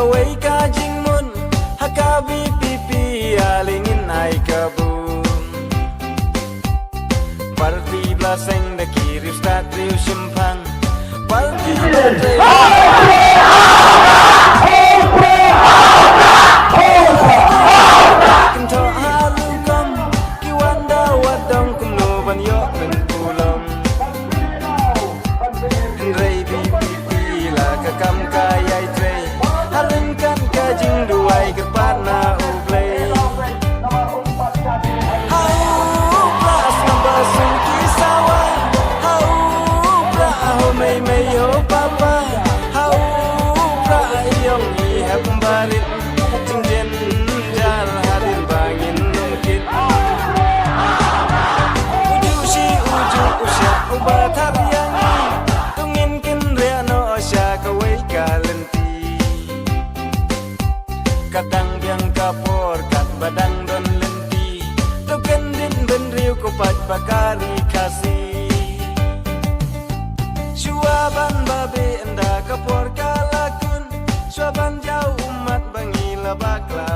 kawai kajing mun hakabi pipi alingin ai kabum parti blaseng da kiri stat riu simpang parti kento halukam kiwanda wadong kumno banyo ben pulam rei pipi la kakam kayai trei halingkan kajing duai kepana uglei hau plas nambasung kisawa hau pra ho mei mei yo papa hau pra yong i hembarit jingjen jal hadir bangin kit uju si uju usya ubatar yang tungin kin reano asya kawai kalenti kadang biang kapor kat badang don lenti tuken din ben riu kopat bakari kasih suaban babe enda kapor kalakun suaban jauh umat bangila bakla